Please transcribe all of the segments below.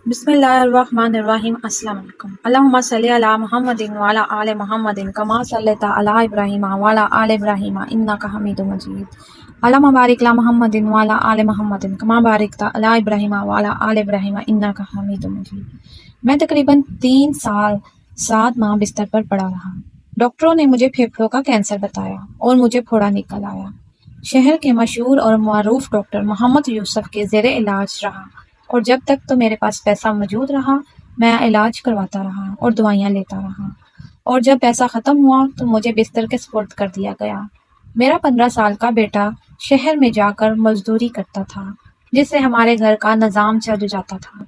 بسم اللہ الرحمن الرحیم۔ السلام علیکم۔ اللہم صلی علی محمد وعلی آل محمد کما صلیت علی ابراہیم وعلی آل ابراہیم انک حمید مجید۔ اللہم بارک علی محمد وعلی آل محمد کما بارکت علی ابراہیم وعلی آل ابراہیم انک حمید مجید۔ میں تقریباً 3 سال 7 ماہ بستر پر پڑا رہا۔ ڈاکٹروں نے مجھے پھیپھڑوں کا کینسر بتایا اور مجھے پھوڑا نکل آیا۔ شہر کے مشہور اور معروف ڈاکٹر محمد یوسف کے زیر علاج رہا، اور جب تک تو میرے پاس پیسہ موجود رہا میں علاج کرواتا رہا اور دوائیاں لیتا رہا، اور جب پیسہ ختم ہوا تو مجھے بستر کے سپرد کر دیا گیا۔ میرا 15 سال کا بیٹا شہر میں جا کر مزدوری کرتا تھا، جس سے ہمارے گھر کا نظام چل جاتا تھا،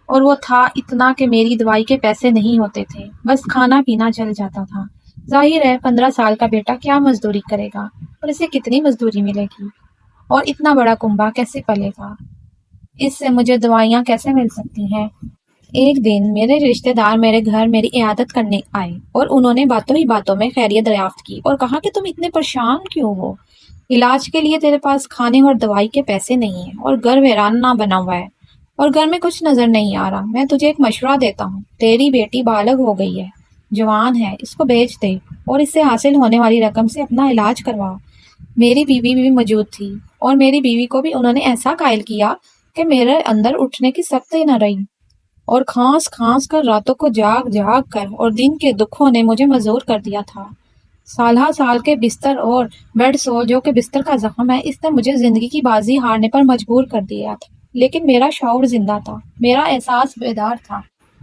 اور وہ تھا اتنا کہ میری دوائی کے پیسے نہیں ہوتے تھے، بس کھانا پینا چل جاتا تھا۔ ظاہر ہے 15 سال کا بیٹا کیا مزدوری کرے گا، اور اسے کتنی مزدوری ملے گی، اور اتنا بڑا کنبہ کیسے پلے گا، اس سے مجھے دوائیاں کیسے مل سکتی ہیں۔ ایک دن میرے رشتہ دار میرے گھر میری عیادت کرنے آئے، اور انہوں نے باتوں ہی باتوں میں خیریت دریافت کی اور کہا کہ تم اتنے پریشان کیوں ہو؟ علاج کے لیے تیرے پاس کھانے اور دوائی کے پیسے نہیں ہیں، اور گھر ویران نہ بنا ہوا ہے، اور گھر میں کچھ نظر نہیں آ رہا۔ میں تجھے ایک مشورہ دیتا ہوں، تیری بیٹی بالغ ہو گئی ہے، جوان ہے، اس کو بیچ دے اور اس سے حاصل ہونے والی رقم سے اپنا علاج کروا۔ میری بیوی بھی موجود تھی، اور میری بیوی کو بھی انہوں نے ایسا قائل کیا کہ میرے اندر اٹھنے کی سختی نہ رہی، اور کھانس کھانس کر راتوں کو جاگ جاگ کر اور دن کے دکھوں نے مجھے مزور کر دیا تھا۔ سالہ سال کے بستر اور بیڈ سو جو کہ بستر کا زخم ہے، اس نے مجھے زندگی کی بازی ہارنے پر مجبور کر دیا تھا، لیکن میرا شعور زندہ تھا، میرا احساس بیدار تھا،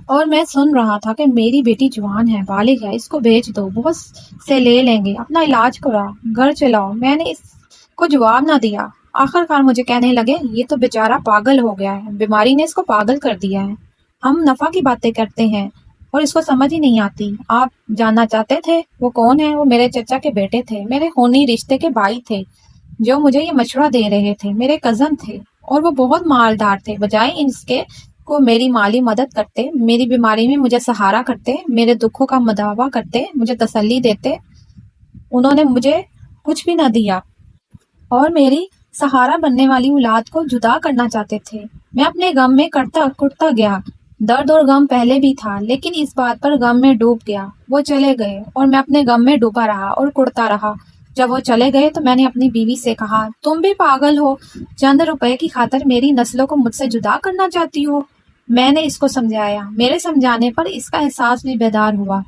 اور میں سن رہا تھا کہ میری بیٹی جوان ہے، بالغ ہے، اس کو بیچ دو، بہت سے لے لیں گے، اپنا علاج کرا، گھر چلاؤ۔ میں نے اس کو جواب نہ دیا۔ آخر کار مجھے کہنے لگے، یہ تو بیچارہ پاگل ہو گیا ہے، بیماری نے اس کو پاگل کر دیا ہے، ہم نفع کی باتیں کرتے ہیں اور اس کو سمجھ ہی نہیں آتی۔ آپ جاننا چاہتے تھے وہ کون ہے؟ وہ میرے چچا کے بیٹے تھے، میرے خونی رشتے کے بھائی تھے، جو مجھے یہ مشورہ دے رہے تھے، میرے کزن تھے، اور وہ بہت مالدار تھے۔ بجائے اس کے کو میری مالی مدد کرتے، میری بیماری میں مجھے سہارا کرتے، میرے دکھوں کا مداوع کرتے، مجھے تسلی دیتے، انہوں نے مجھے کچھ بھی نہ دیا، اور میری سہارا بننے والی اولاد کو جدا کرنا چاہتے تھے۔ میں اپنے غم میں کٹتا گیا۔ درد اور غم پہلے بھی تھا، لیکن اس بات پر غم میں ڈوب گیا۔ وہ چلے گئے اور میں اپنے غم میں ڈوبا رہا اور کڑتا رہا۔ جب وہ چلے گئے تو میں نے اپنی بیوی سے کہا، تم بھی پاگل ہو، چند روپے کی خاطر میری نسلوں کو مجھ سے جدا کرنا چاہتی ہو۔ میں نے اس کو سمجھایا۔ میرے سمجھانے پر اس کا احساس بھی بیدار ہوا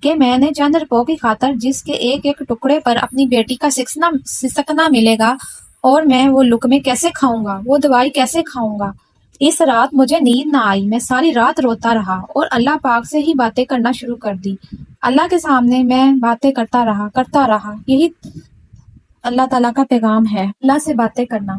کہ میں نے چند روپوں کی خاطر جس کے ایک ایک ٹکڑے پر اپنی بیٹی کا سسکنا ملے گا، اور میں وہ لقمے کیسے کھاؤں گا، وہ دوائی کیسے کھاؤں گا۔ اس رات مجھے نیند نہ آئی، میں ساری رات روتا رہا اور اللہ پاک سے ہی باتیں کرنا شروع کر دی۔ اللہ کے سامنے میں باتیں کرتا رہا۔ یہی اللہ تعالیٰ کا پیغام ہے، اللہ سے باتیں کرنا۔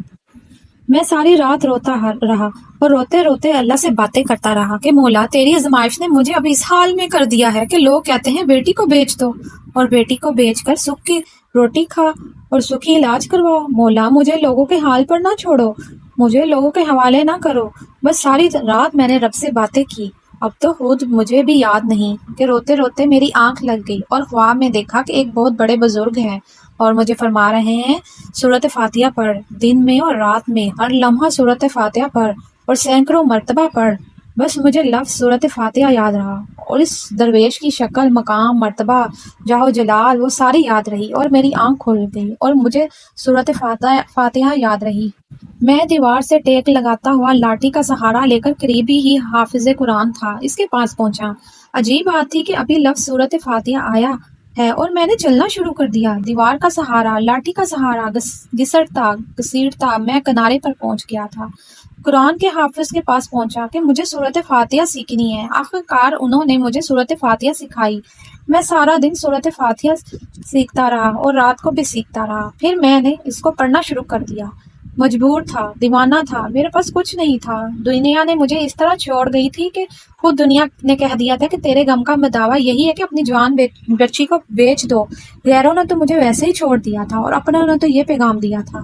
میں ساری رات روتا رہا اور روتے روتے اللہ سے باتیں کرتا رہا کہ مولا، تیری آزمائش نے مجھے اب اس حال میں کر دیا ہے کہ لوگ کہتے ہیں بیٹی کو بیچ دو، اور بیٹی کو بیچ کر سکھ کی روٹی کھا اور سکھی علاج کرواؤ۔ مولا، مجھے لوگوں کے حال پر نہ چھوڑو، مجھے لوگوں کے حوالے نہ کرو۔ بس ساری رات میں نے رب سے باتیں کی۔ اب تو خود مجھے بھی یاد نہیں کہ روتے روتے میری آنکھ لگ گئی اور خواب میں دیکھا کہ ایک بہت بڑے بزرگ ہیں اور مجھے فرما رہے ہیں، سورۃ فاتحہ پڑھ، دن میں اور رات میں ہر لمحہ سورۃ فاتحہ پڑھ اور سینکڑوں مرتبہ پڑھ۔ بس مجھے لفظ سورۃ فاتحہ یاد رہا، اور اس درویش کی شکل، مقام، مرتبہ، جاہ و جلال وہ ساری یاد رہی، اور میری آنکھ کھل گئی اور مجھے سورۃ فاتحہ یاد رہی۔ میں دیوار سے ٹیک لگاتا ہوا لاٹھی کا سہارا لے کر قریبی ہی حافظ قرآن تھا، اس کے پاس پہنچا۔ عجیب بات تھی کہ ابھی لفظ سورۃ فاتحہ آیا ہے اور میں نے چلنا شروع کر دیا۔ دیوار کا سہارا، لاٹھی کا سہارا، گھسیٹتا میں کنارے پر پہنچ گیا تھا۔ قرآن کے حافظ کے پاس پہنچا کہ مجھے سورۃ فاتحہ سیکھنی ہے۔ آخر کار انہوں نے مجھے سورۃ فاتحہ سکھائی۔ میں سارا دن سورۃ فاتحہ سیکھتا رہا اور رات کو بھی سیکھتا رہا۔ پھر میں نے اس کو پڑھنا شروع کر دیا۔ مجبور تھا، دیوانہ تھا، میرے پاس کچھ نہیں تھا۔ دنیا نے مجھے اس طرح چھوڑ گئی تھی کہ خود دنیا نے کہہ دیا تھا کہ تیرے غم کا مداوع یہی ہے کہ اپنی جوان بچی کو بیچ دو۔ غیروں نے تو مجھے ویسے ہی چھوڑ دیا تھا، اور اپنوں نے تو یہ پیغام دیا تھا۔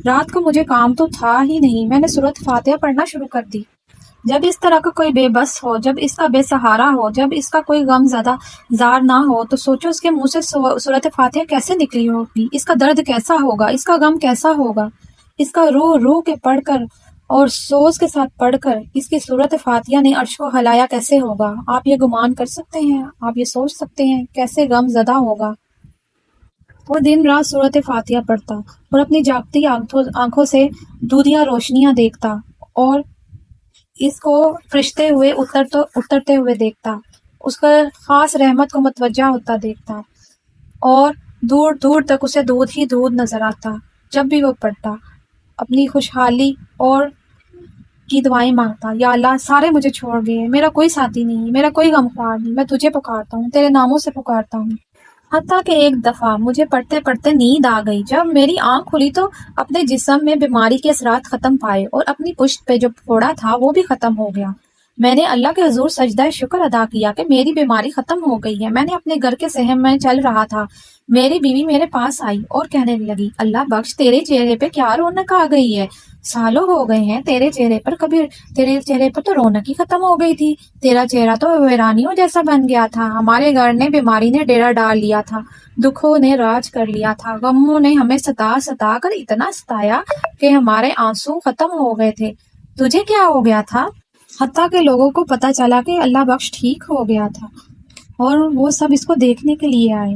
رات کو مجھے کام تو تھا ہی نہیں، میں نے سورۃ فاتحہ پڑھنا شروع کر دی۔ جب اس طرح کا کوئی بے بس ہو، جب اس کا بے سہارا ہو، جب اس کا کوئی غم زدہ زار نہ ہو، تو سوچو اس کے منہ سے سورۃ فاتحہ کیسے نکلی ہوگی، اس کا درد کیسا ہوگا، اس کا غم کیسا ہوگا، اس کا رو رو کے پڑھ کر اور سوز کے ساتھ پڑھ کر اس کی صورت فاتحہ نے عرش کو ہلایا کیسے ہوگا؟ آپ یہ گمان کر سکتے ہیں؟ آپ یہ سوچ سکتے ہیں کیسے غم زدہ ہوگا؟ وہ دن رات صورت فاتحہ پڑھتا اور اپنی جاگتی آنکھوں سے دودھیا روشنیاں دیکھتا اور اس کو فرشتے ہوئے اترتے ہوئے دیکھتا، اس کا خاص رحمت کو متوجہ ہوتا دیکھتا، اور دور دور تک اسے دودھ ہی دودھ نظر آتا جب بھی وہ پڑھتا، اپنی خوشحالی اور کی دعائیں مانگتا۔ یا اللہ، سارے مجھے چھوڑ گئے، میرا کوئی ساتھی نہیں، میرا کوئی غمخوار نہیں، میں تجھے پکارتا ہوں، تیرے ناموں سے پکارتا ہوں۔ حتیٰ کہ ایک دفعہ مجھے پڑھتے پڑھتے نیند آ گئی۔ جب میری آنکھ کھلی تو اپنے جسم میں بیماری کے اثرات ختم پائے اور اپنی پشت پہ جو پھوڑا تھا وہ بھی ختم ہو گیا۔ میں نے اللہ کے حضور سجدہ شکر ادا کیا کہ میری بیماری ختم ہو گئی ہے۔ میں نے اپنے گھر کے صحن میں چل رہا تھا، میری بیوی میرے پاس آئی اور کہنے لگی، اللہ بخش، تیرے چہرے پہ کیا رونق آ گئی ہے، سالوں ہو گئے ہیں تیرے چہرے پر تو رونق ہی ختم ہو گئی تھی، تیرا چہرہ تو ویرانیوں جیسا بن گیا تھا۔ ہمارے گھر نے بیماری نے ڈیرا ڈال لیا تھا، دکھوں نے راج کر لیا تھا، غموں نے ہمیں ستا کر اتنا ستایا کہ ہمارے آنسو ختم ہو گئے تھے۔ تجھے کیا ہو گیا تھا؟ حتیٰ کہ لوگوں کو پتہ چلا کہ اللہ بخش ٹھیک ہو گیا تھا اور وہ سب اس کو دیکھنے کے لیے آئے۔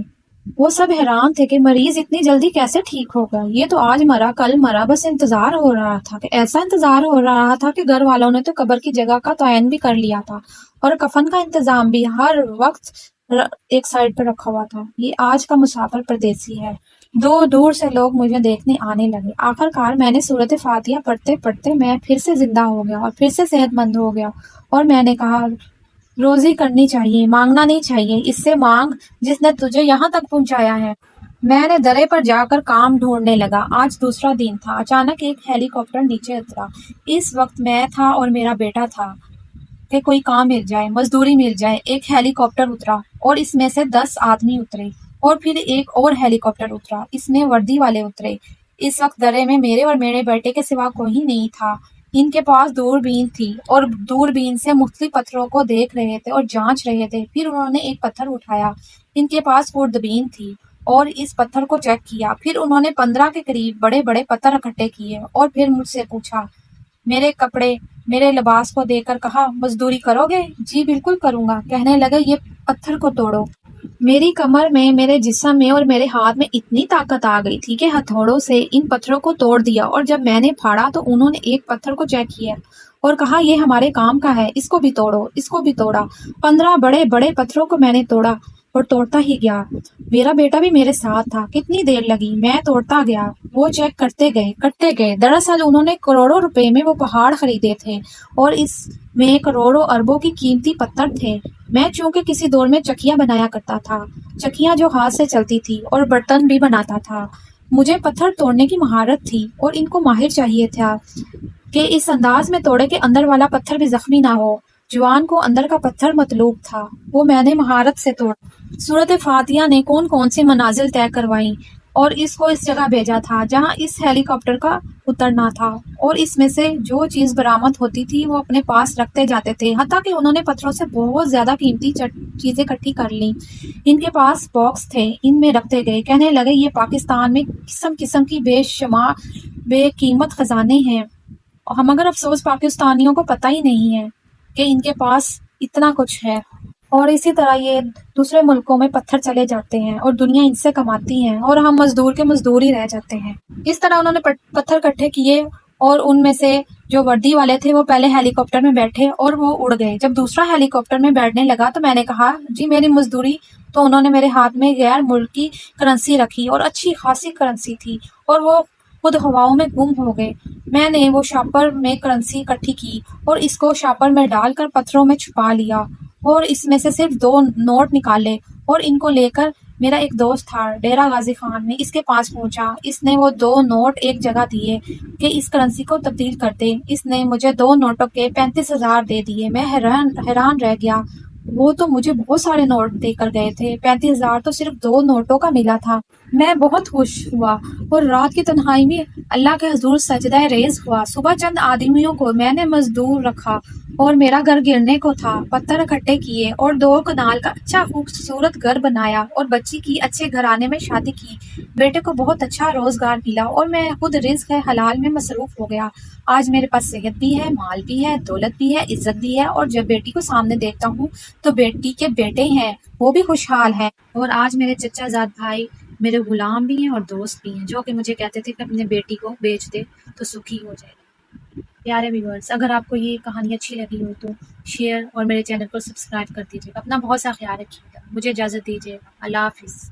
وہ سب حیران تھے کہ مریض اتنی جلدی کیسے ٹھیک ہوگا، یہ تو آج مرا کل مرا، بس انتظار ہو رہا تھا کہ ایسا انتظار ہو رہا تھا کہ گھر والوں نے تو قبر کی جگہ کا تعین بھی کر لیا تھا اور کفن کا انتظام بھی ہر وقت ایک سائڈ پہ رکھا ہوا تھا۔ یہ آج کا مسافر پردیسی ہے۔ دور دور سے لوگ مجھے دیکھنے آنے لگے۔ آخر کار میں نے صورت فاتحہ پڑھتے پڑھتے میں پھر سے زندہ ہو گیا اور پھر سے صحت مند ہو گیا، اور میں نے کہا، روزی کرنی چاہیے، مانگنا نہیں چاہیے، اس سے مانگ جس نے تجھے یہاں تک پہنچایا ہے۔ میں نے درے پر جا کر کام ڈھونڈنے لگا۔ آج دوسرا دن تھا۔ اچانک ایک ہیلی کاپٹر نیچے اترا۔ اس وقت میں تھا اور میرا بیٹا تھا کہ کوئی کام مل جائے، مزدوری مل جائے۔ ایک ہیلی کاپٹر اترا اور اس میں سے 10 آدمی اترے، اور پھر ایک اور ہیلی کاپٹر اترا، اس میں وردی والے اترے۔ اس وقت درے میں میرے اور میرے بیٹے کے سوا کوئی نہیں تھا۔ ان کے پاس دوربین تھی اور دوربین سے مختلف پتھروں کو دیکھ رہے تھے اور جانچ رہے تھے۔ پھر انہوں نے ایک پتھر اٹھایا، ان کے پاس خوردبین تھی، اور اس پتھر کو چیک کیا۔ پھر انہوں نے 15 کے قریب بڑے بڑے پتھر اکٹھے کیے اور پھر مجھ سے پوچھا، میرے کپڑے، میرے لباس کو دیکھ کر کہا، مزدوری کرو گے؟ جی بالکل کروں گا۔ کہنے لگے، یہ پتھر کو توڑو۔ میری کمر میں، میرے جسم میں اور میرے ہاتھ میں اتنی طاقت آ گئی تھی کہ ہتھوڑوں سے ان پتھروں کو توڑ دیا، اور جب میں نے پھاڑا تو انہوں نے ایک پتھر کو چیک کیا اور کہا، یہ ہمارے کام کا ہے، اس کو بھی توڑو۔ اس کو بھی توڑا۔ 15 بڑے بڑے پتھروں کو میں نے توڑا اور توڑتا ہی گیا۔ میرا بیٹا بھی میرے ساتھ تھا۔ کتنی دیر لگی، میں توڑتا گیا، وہ چیک کرتے گئے۔ دراصل انہوں نے کروڑوں روپے میں وہ پہاڑ خریدے تھے اور اس میں کروڑوں اربوں کی قیمتی پتھر تھے۔ میں چونکہ کسی دور میں چکیاں بنایا کرتا تھا، چکیاں جو ہاتھ سے چلتی تھی، اور برتن بھی بناتا تھا، مجھے پتھر توڑنے کی مہارت تھی، اور ان کو ماہر چاہیے تھا کہ اس انداز میں توڑے کہ اندر والا پتھر بھی زخمی نہ ہو۔ جوان کو اندر کا پتھر مطلوب تھا، وہ میں نے مہارت سے توڑا۔ صورت فاتحہ نے کون کون سی منازل طے کروائیں اور اس کو اس جگہ بھیجا تھا جہاں اس ہیلی کاپٹر کا اترنا تھا، اور اس میں سے جو چیز برآمد ہوتی تھی وہ اپنے پاس رکھتے جاتے تھے، حتیٰ کہ انہوں نے پتھروں سے بہت زیادہ قیمتی چیزیں اکٹھی کر لیں۔ ان کے پاس باکس تھے، ان میں رکھتے گئے۔ کہنے لگے، یہ پاکستان میں قسم قسم کی بے شمار بے قیمت خزانے ہیں، مگر افسوس پاکستانیوں کو پتہ ہی نہیں ہے کہ ان کے پاس اتنا کچھ ہے، اور اسی طرح یہ دوسرے ملکوں میں پتھر چلے جاتے ہیں اور دنیا ان سے کماتی ہے، اور ہم مزدور کے مزدور ہی رہ جاتے ہیں۔ اس طرح انہوں نے پتھر اکٹھے کیے، اور ان میں سے جو وردی والے تھے وہ پہلے ہیلی کاپٹر میں بیٹھے اور وہ اڑ گئے۔ جب دوسرا ہیلی کاپٹر میں بیٹھنے لگا تو میں نے کہا، جی میری مزدوری، تو انہوں نے میرے ہاتھ میں غیر ملکی کرنسی رکھی، اور اچھی خاصی کرنسی تھی، اور وہ خود ہواؤں میں گم ہو گئے۔ میں نے وہ شاپر میں کرنسی اکٹھی کی اور اس کو شاپر میں ڈال کر پتھروں میں چھپا لیا، اور اس میں سے صرف 2 نوٹ نکالے، اور ان کو لے کر میرا ایک دوست تھا ڈیرہ غازی خان میں، اس کے پاس پہنچا۔ اس نے وہ 2 نوٹ ایک جگہ دیے کہ اس کرنسی کو تبدیل کر دے۔ اس نے مجھے 2 نوٹوں کے 35,000 دے دیے۔ میں حیران رہ گیا، وہ تو مجھے بہت سارے نوٹ دے کر گئے تھے، 35,000 تو صرف 2 نوٹوں کا ملا تھا۔ میں بہت خوش ہوا اور رات کی تنہائی میں اللہ کے حضور سجدہ ریز ہوا۔ صبح چند آدمیوں کو میں نے مزدور رکھا اور میرا گھر گرنے کو تھا، پتھر اکٹھے کیے اور 2 کنال کا اچھا خوبصورت گھر بنایا اور بچی کی اچھے گھرانے میں شادی کی۔ بیٹے کو بہت اچھا روزگار ملا اور میں خود رزق حلال میں مصروف ہو گیا۔ آج میرے پاس صحت بھی ہے، مال بھی ہے، دولت بھی ہے، عزت بھی ہے، اور جب بیٹی کو سامنے دیکھتا ہوں تو بیٹی کے بیٹے ہیں وہ بھی خوشحال ہیں، اور آج میرے چچا زاد بھائی میرے غلام بھی ہیں اور دوست بھی ہیں، جو کہ مجھے کہتے تھے کہ اپنے بیٹی کو بیچ دے تو سکھی ہو جائے گا۔ پیارے ویورز، اگر آپ کو یہ کہانی اچھی لگی ہو تو شیئر اور میرے چینل کو سبسکرائب کر دیجیے گا۔ اپنا بہت سا خیال رکھیے گا۔ مجھے اجازت دیجیے گا۔ اللہ حافظ۔